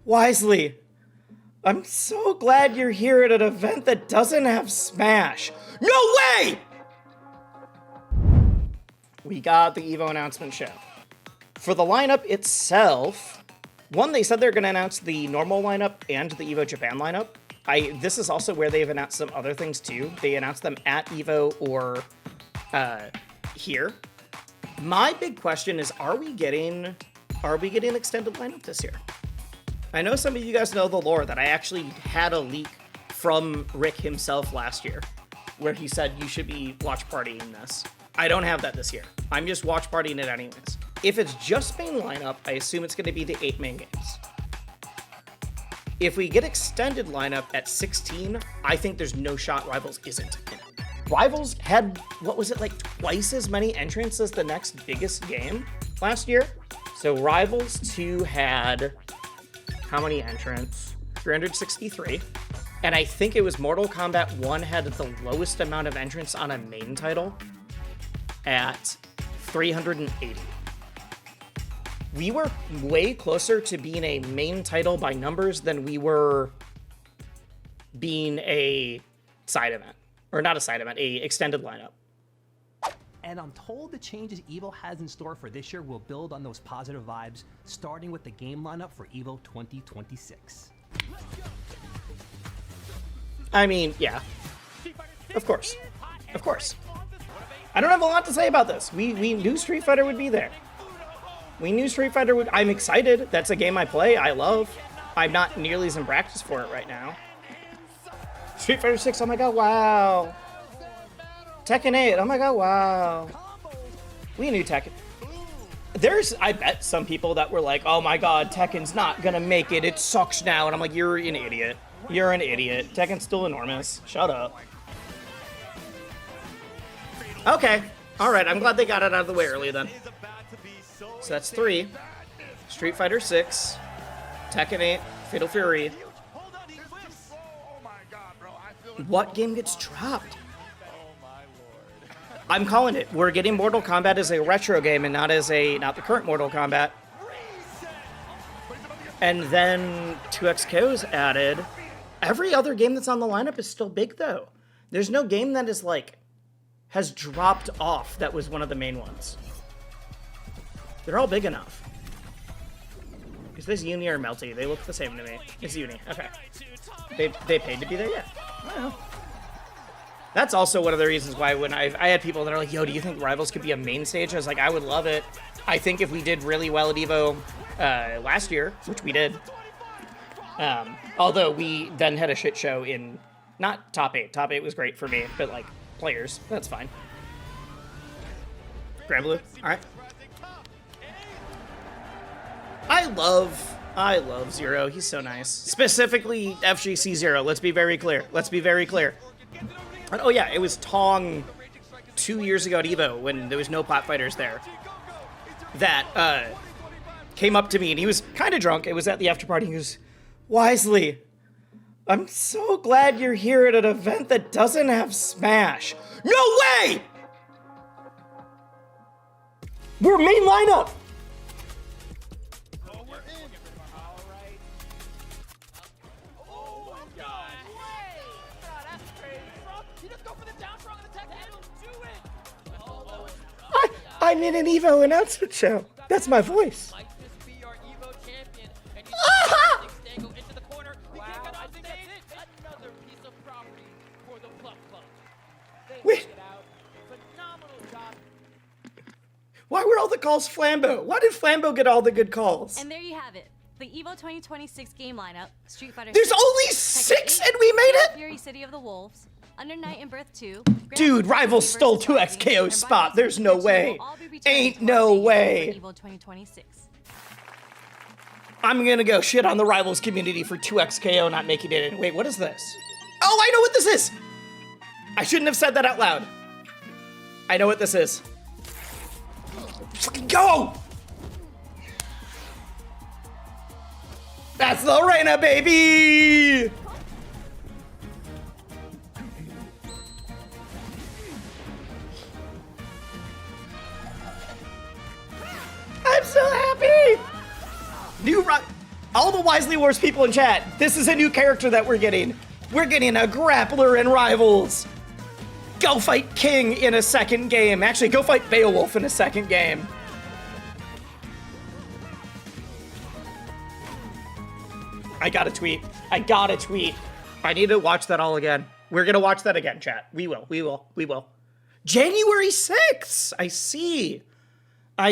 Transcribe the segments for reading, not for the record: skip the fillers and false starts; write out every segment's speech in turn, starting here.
wisely. I'm so glad you're here at an event that doesn't have Smash. No way! We got the EVO announcement show. For the lineup itself, one, they said they're going to announce the normal lineup and the EVO Japan lineup. This is also where they've announced some other things too. They announced them at EVO or here. My big question is, are we getting extended lineup this year? I know some of you guys know the lore that I actually had a leak from Rick himself last year where he said you should be watch partying this. I don't have that this year. I'm just watch partying it anyways. If it's just main lineup, I assume it's going to be the 8 main games. If we get extended lineup at 16, I think there's no shot Rivals isn't in it. Rivals had, what was it, like twice as many entrants as the next biggest game last year? So Rivals 2 had how many entrants? 363. And I think it was Mortal Kombat 1 had the lowest amount of entrants on a main title at 380. We were way closer to being a main title by numbers than we were being a side event. Or not a side event, a extended lineup. And I'm told the changes EVO has in store for this year will build on those positive vibes, starting with the game lineup for EVO 2026. I mean, yeah. Of course. Of course. I don't have a lot to say about this. We knew Street Fighter would be there. We knew Street Fighter would... I'm excited. That's a game I play. I love. I'm not nearly as in practice for it right now. Street Fighter 6, oh my god, wow. Tekken 8, oh my god, wow. We knew Tekken. There's, I bet, some people that were like, oh my god, Tekken's not gonna make it. It sucks now. And I'm like, you're an idiot. You're an idiot. Tekken's still enormous. Shut up. Okay. Alright, I'm glad they got it out of the way early then. So that's 3. Street Fighter 6. Tekken 8. Fatal Fury. What game gets dropped? I'm calling it. We're getting Mortal Kombat as a retro game and not the current Mortal Kombat. And then 2XKO's added. Every other game that's on the lineup is still big though. There's no game that is like, has dropped off that was one of the main ones. They're all big enough. Is this Uni or Melty? They look the same to me. It's Uni. Okay. They paid to be there? Yeah. Well. That's also one of the reasons why when I had people that are like, yo, do you think Rivals could be a main stage? I was like, I would love it. I think if we did really well at EVO last year, which we did, although we then had a shit show in, not top 8. Top 8 was great for me, but like players, that's fine. Grand Blue, all right. I love Zero. He's so nice. Specifically FGC Zero. Let's be very clear. Let's be very clear. And, oh yeah, it was Tong 2 years ago at EVO when there was no plat fighters there that came up to me and he was kind of drunk. It was at the after party. He goes, wisely, I'm so glad you're here at an event that doesn't have Smash. No way! We're main lineup. I'm in an EVO announcement show. That's my voice. Wait. Why were all the calls Flambeau? Why did Flambeau get all the good calls? And there you have it. The EVO 2026 game lineup, Street Fighter. There's only 6 and we made it? Fury City of the Wolves, Under Night and Birth 2. Dude, Rivals stole 2XKO's spot. There's no way. Ain't no way. EVO 2026. I'm gonna go shit on the Rivals community for 2XKO not making it in. Wait, what is this? Oh, I know what this is! I shouldn't have said that out loud. I know what this is. Fucking go! That's the REINA, baby! I'm so happy! All the Wisely Wars people in chat, this is a new character that we're getting. We're getting a grappler in Rivals. Go fight King in a second game. Actually, go fight Beowulf in a second game. I gotta tweet. I gotta tweet. I need to watch that all again. We're gonna watch that again, chat. We will. January 6th! I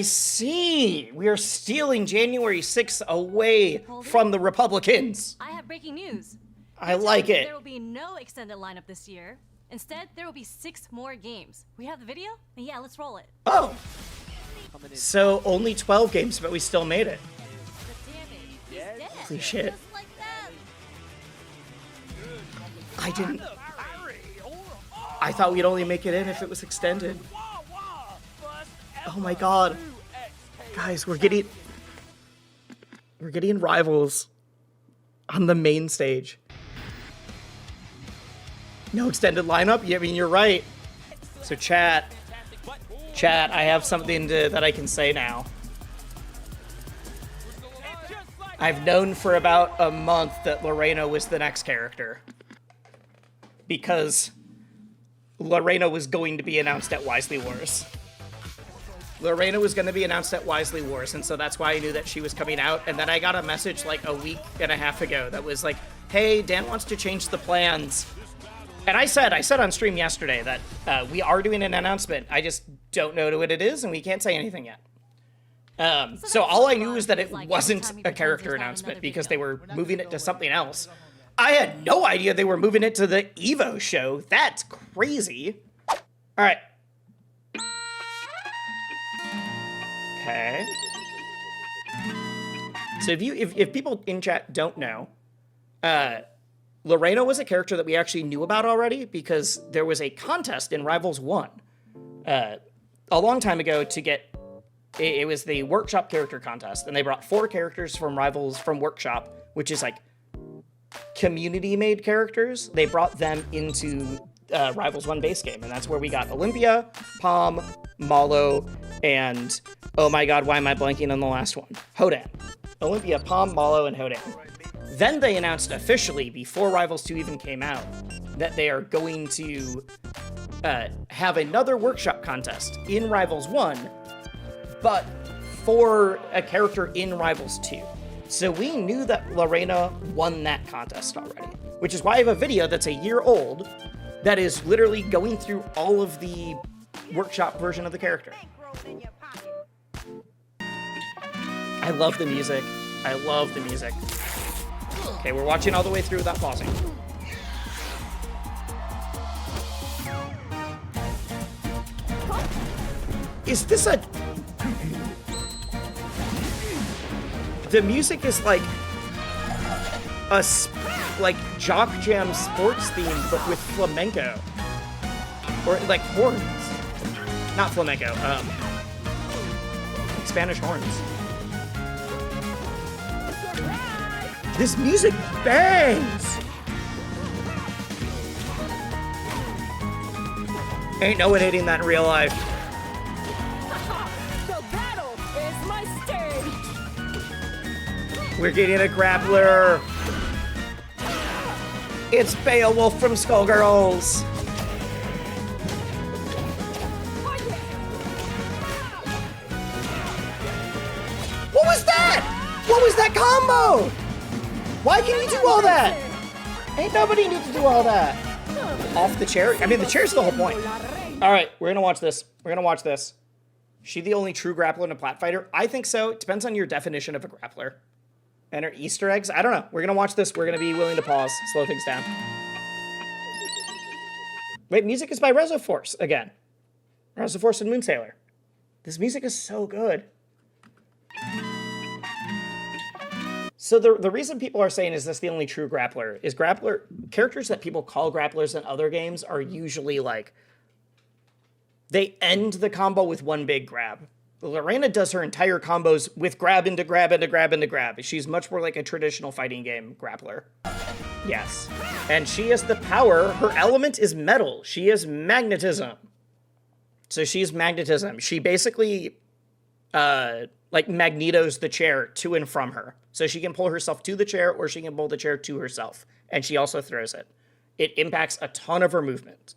see. We are stealing January 6th away from the Republicans. I have breaking news. I like it. There will be no extended lineup this year. Instead, there will be 6 more games. We have the video? And yeah, let's roll it. Oh. So only 12 games, but we still made it. The damage. He's dead. Holy shit. Just like that. I thought we'd only make it in if it was extended. Oh my god. Guys, we're getting Rivals on the main stage. No extended lineup? Yeah, I mean, you're right. So chat, I have something that I can say now. I've known for about a month that Lorena was the next character. Because Lorena was going to be announced at Wisely Wars. Lorena was going to be announced at Wisely Wars, and so that's why I knew that she was coming out. And then I got a message like a week and a half ago that was like, hey, Dan wants to change the plans. And I said on stream yesterday that we are doing an announcement. I just don't know what it is, and we can't say anything yet. So all I knew was that it wasn't a character announcement because they were moving it to something else. I had no idea they were moving it to the EVO show. That's crazy. All right. Okay. So if people in chat don't know, Lorena was a character that we actually knew about already because there was a contest in Rivals 1 a long time ago to get, it was the Workshop character contest, and they brought 4 characters from Rivals from Workshop, which is like community-made characters. They brought them into Rivals 1 base game, and that's where we got Olympia, Palm, Malo, and oh my god, why am I blanking on the last one? Hodan. Olympia, Palm, Malo, and Hodan. Then they announced officially, before Rivals 2 even came out, that they are going to have another Workshop contest in Rivals 1, but for a character in Rivals 2. So we knew that Lorena won that contest already, which is why I have a video that's a year old that is literally going through all of the Workshop version of the character. I love the music. I love the music. Okay, we're watching all the way through without pausing. Is this a... The music is like a Jock Jam sports theme, but with flamenco. Or like horns. Not flamenco, Spanish horns. This music bangs! Ain't no one hitting that in real life. The battle is my stage. We're getting a grappler. It's Beowulf from Skullgirls. What was that? What was that combo? Why can you do all that? Ain't nobody need to do all that. Off the chair? I mean, the chair's the whole point. All right, we're gonna watch this. We're gonna watch this. Is she the only true grappler in a plat fighter? I think so. It depends on your definition of a grappler. And her Easter eggs? I don't know. We're gonna watch this. We're gonna be willing to pause, slow things down. Wait, music is by Resoforce again. Resoforce and Moonsailor. This music is so good. So the reason people are saying, is this the only true grappler? Is characters that people call grapplers in other games are usually like, they end the combo with one big grab. Lorena does her entire combos with grab into grab into grab into grab. She's much more like a traditional fighting game grappler. Yes. And she has the power, her element is metal. She is magnetism. So she's magnetism. She basically like magnetos the chair to and from her. So she can pull herself to the chair or she can pull the chair to herself. And she also throws it. It impacts a ton of her movement.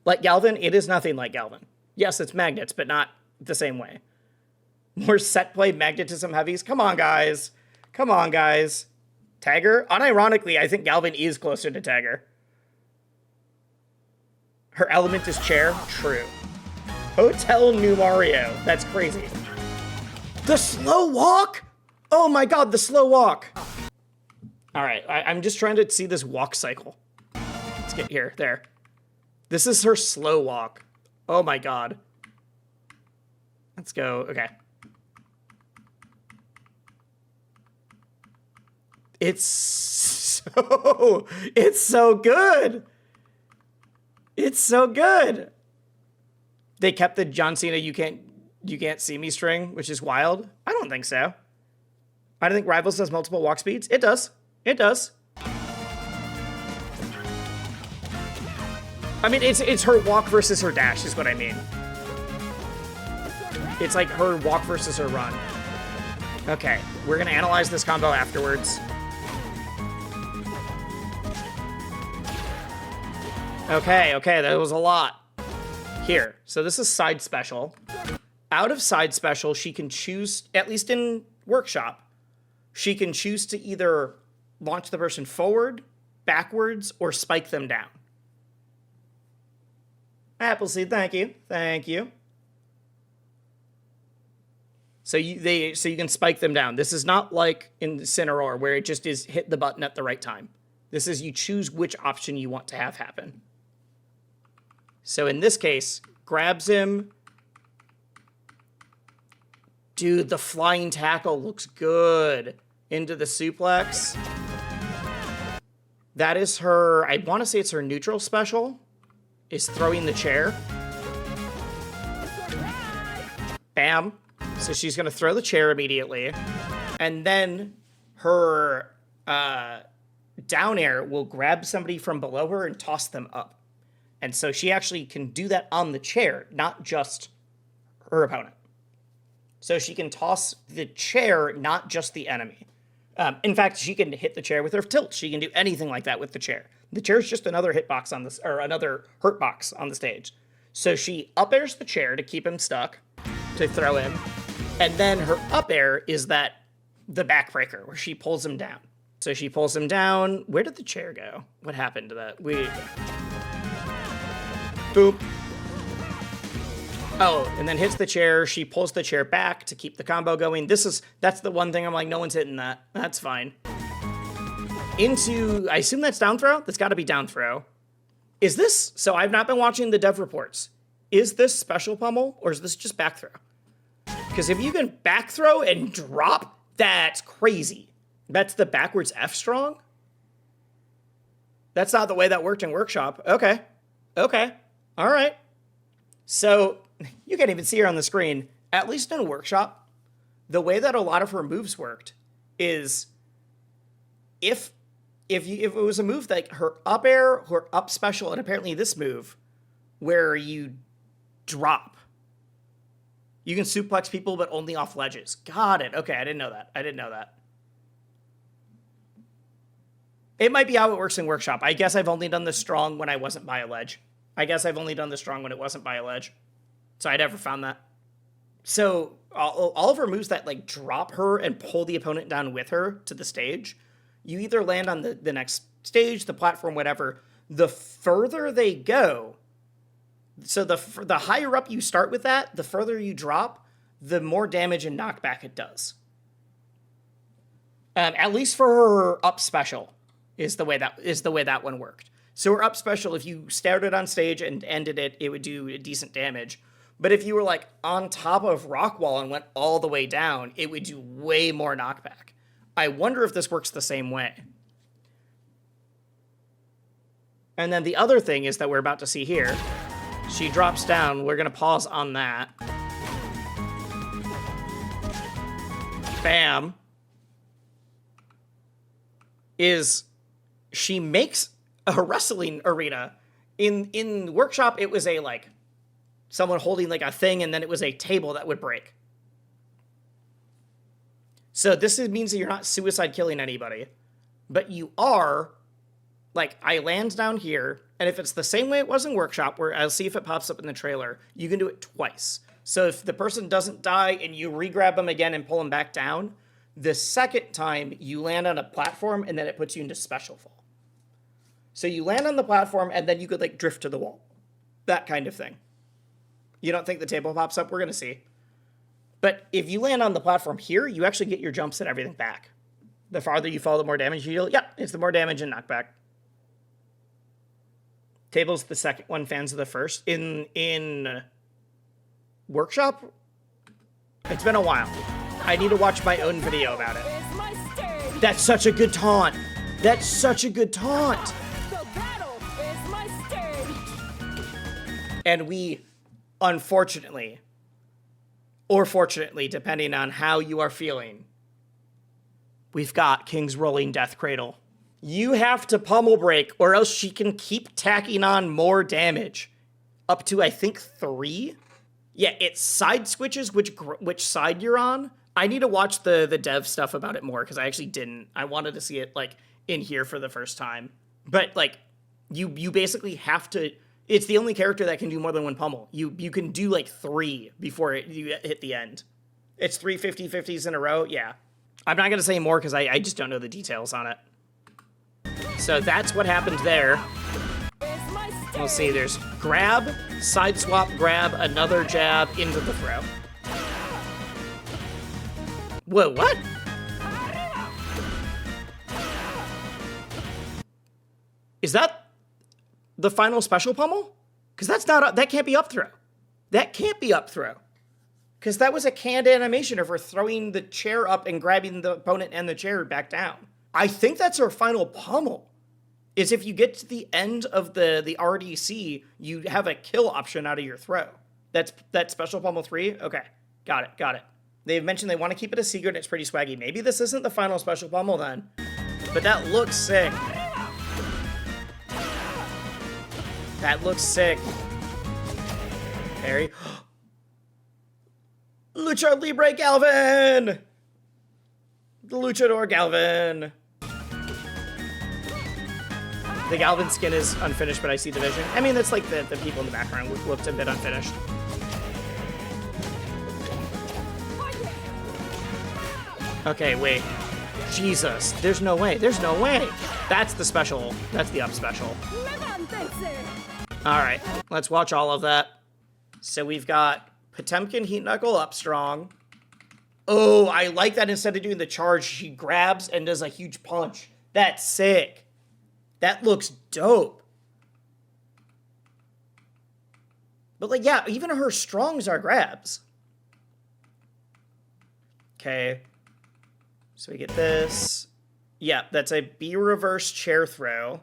Like Galvin, it is nothing like Galvin. Yes, it's magnets, but not the same way. More set play magnetism heavies. Come on, guys. Come on, guys. Tagger? Unironically, I think Galvin is closer to Tagger. Her element is chair? True. Hotel New Mario. That's crazy. The slow walk? Oh my god, the slow walk. All right, I'm just trying to see this walk cycle. Let's get here. There. This is her slow walk. Oh my god. Let's go. Okay. It's so good. It's so good. They kept the John Cena you can't see me string, which is wild. I don't think so. I don't think Rivals does multiple walk speeds. It does. It does. I mean, it's her walk versus her dash is what I mean. It's like her walk versus her run. Okay, we're gonna analyze this combo afterwards. Okay, that was a lot. Here, so this is side special. Out of side special, she can choose, at least in workshop, she can choose to either launch the person forward, backwards, or spike them down. Appleseed, thank you. Thank you. So you can spike them down. This is not like in Cineroar where it just is hit the button at the right time. This is you choose which option you want to have happen. So in this case, grabs him. Dude, the flying tackle looks good. Into the suplex. That is her, I want to say it's her neutral special, is throwing the chair. Bam. So she's going to throw the chair immediately. And then her down air will grab somebody from below her and toss them up. And so she actually can do that on the chair, not just her opponent. So she can toss the chair, not just the enemy. In fact, she can hit the chair with her tilt. She can do anything like that with the chair. The chair is just another hitbox on this, or another hurt box on the stage. So she up airs the chair to keep him stuck, to throw him. And then her up air is the backbreaker, where she pulls him down. So she pulls him down. Where did the chair go? What happened to that? Boop. Oh, and then hits the chair. She pulls the chair back to keep the combo going. That's the one thing I'm like, no one's hitting that. That's fine. Into, I assume that's down throw? That's got to be down throw. Is this, so I've not been watching the dev reports. Is this special pummel or is this just back throw? Because if you can back throw and drop, that's crazy. That's the backwards F strong? That's not the way that worked in workshop. Okay. All right. So you can't even see her on the screen. At least in workshop, the way that a lot of her moves worked is if it was a move like her up air, her up special, and apparently this move where you drop, you can suplex people, but only off ledges. Got it. Okay, I didn't know that. It might be how it works in workshop. I guess I've only done this strong when I wasn't by a ledge. So I never found that. So all of her moves that like drop her and pull the opponent down with her to the stage, you either land on the next stage, the platform, whatever. The further they go, so the higher up you start with that, the further you drop, the more damage and knockback it does. At least for her up special is the way that one worked. So her up special, if you started on stage and ended it, it would do decent damage. But if you were like on top of rock wall and went all the way down, it would do way more knockback. I wonder if this works the same way. And then the other thing is that we're about to see here. She drops down. We're going to pause on that. Bam. She makes a wrestling arena. In workshop, it was a like someone holding like a thing, and then it was a table that would break. So this means that you're not suicide killing anybody, but you are, like, I land down here, and if it's the same way it was in Workshop, where I'll see if it pops up in the trailer, you can do it twice. So if the person doesn't die and you re-grab them again and pull them back down, the second time you land on a platform and then it puts you into special fall. So you land on the platform and then you could like drift to the wall. That kind of thing. You don't think the table pops up? We're going to see. But if you land on the platform here, you actually get your jumps and everything back. The farther you fall, the more damage you deal. Yeah, it's the more damage and knockback. Table's the second one, fans of the first. In Workshop, it's been a while. I need to watch my own video about it. Is my stage. That's such a good taunt. That's such a good taunt. The battle is my stage. And we, unfortunately, or fortunately, depending on how you are feeling, we've got King's Rolling Death Cradle. You have to pummel break, or else she can keep tacking on more damage. Up to, I think, 3? Yeah, it side switches which side you're on. I need to watch the dev stuff about it more, because I actually didn't. I wanted to see it, like, in here for the first time. But, like, you basically have to... It's the only character that can do more than one pummel. You can do, like, 3 before you hit the end. It's 3 50-50s in a row? Yeah. I'm not going to say more, because I just don't know the details on it. So that's what happened there. Is my stage. We'll see, there's grab, side swap, grab, another jab, into the throw. Whoa, what? Is that the final special pummel? Because that can't be up throw. That can't be up throw. Because that was a canned animation of her throwing the chair up and grabbing the opponent and the chair back down. I think that's her final pummel. Is if you get to the end of the RDC, you have a kill option out of your throw. That's special pummel 3? Okay, got it. They've mentioned they want to keep it a secret and it's pretty swaggy. Maybe this isn't the final special pummel then. But that looks sick. That looks sick. Parry. Lucha Libre Galvin! The Luchador Galvin. The Galvin skin is unfinished, but I see the vision. I mean, that's like the people in the background looked a bit unfinished. Okay, wait. Jesus, there's no way. That's the special. That's the up special. All right, let's watch all of that. So we've got Potemkin Heat Knuckle up strong. Oh, I like that instead of doing the charge, she grabs and does a huge punch. That's sick. That looks dope. But like, yeah, even her strongs are grabs. Okay. So we get this. Yeah, that's a B reverse chair throw.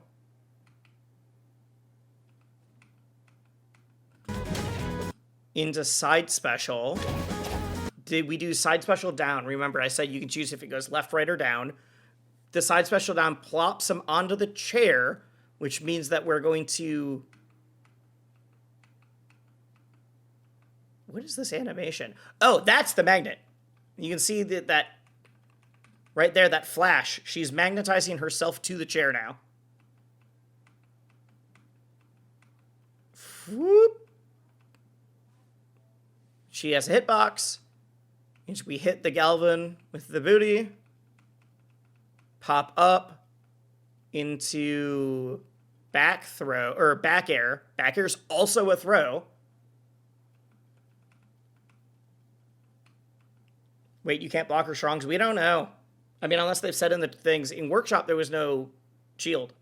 Into side special. Did we do side special down? Remember, I said you can choose if it goes left, right, or down. The side special down plops him onto the chair, which means that we're going to... What is this animation? Oh, that's the magnet. You can see that right there, that flash. She's magnetizing herself to the chair now. Whoop. She has a hitbox. And we hit the Galvin with the booty. Pop up into back throw, or back air. Back air's also a throw. Wait, you can't block her strongs? We don't know. I mean, unless they've said in the things. In Workshop, there was no shield.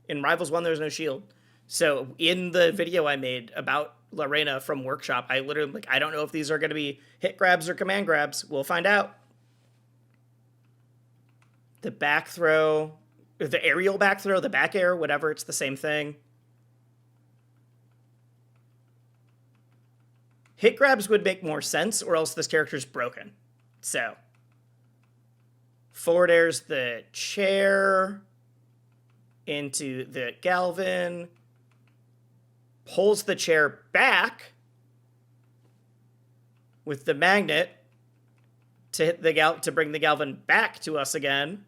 In Rivals 1, there was no shield. So in the video I made about REINA from Workshop, I literally, like, I don't know if these are going to be hit grabs or command grabs. We'll find out. The back throw, or the aerial back throw, the back air, whatever, it's the same thing. Hit grabs would make more sense, or else this character's broken. So, forward airs the chair into the Galvin, pulls the chair back with the magnet, to hit the to bring the Galvin back to us again.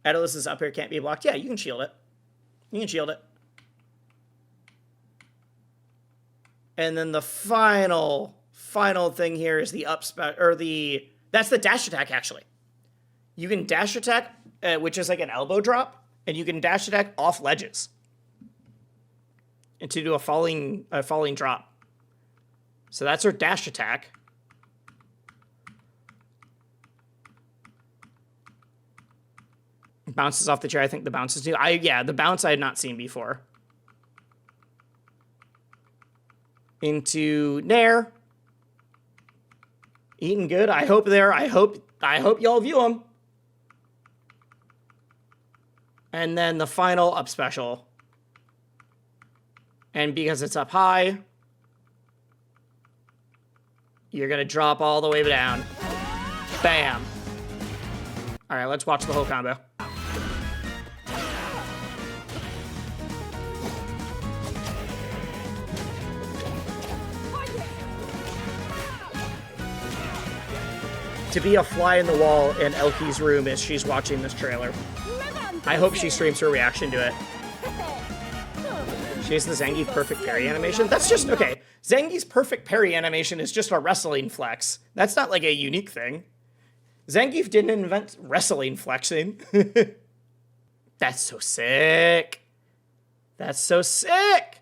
Edalus is up here, can't be blocked. Yeah, you can shield it. You can shield it. And then the final thing here is the that's the dash attack, actually. You can dash attack, which is like an elbow drop, and you can dash attack off ledges. And to do a falling drop. So that's her dash attack. Bounces off the chair. I think the bounces do. Yeah, the bounce I had not seen before. Into Nair. Eating good. I hope y'all view them. And then the final up special. And because it's up high, you're gonna drop all the way down. Bam. All right, let's watch the whole combo. To be a fly in the wall in Elki's room as she's watching this trailer. I hope she streams her reaction to it. She has the Zangief perfect parry animation. That's just, okay. Zangief's perfect parry animation is just a wrestling flex. That's not like a unique thing. Zangief didn't invent wrestling flexing. That's so sick. That's so sick.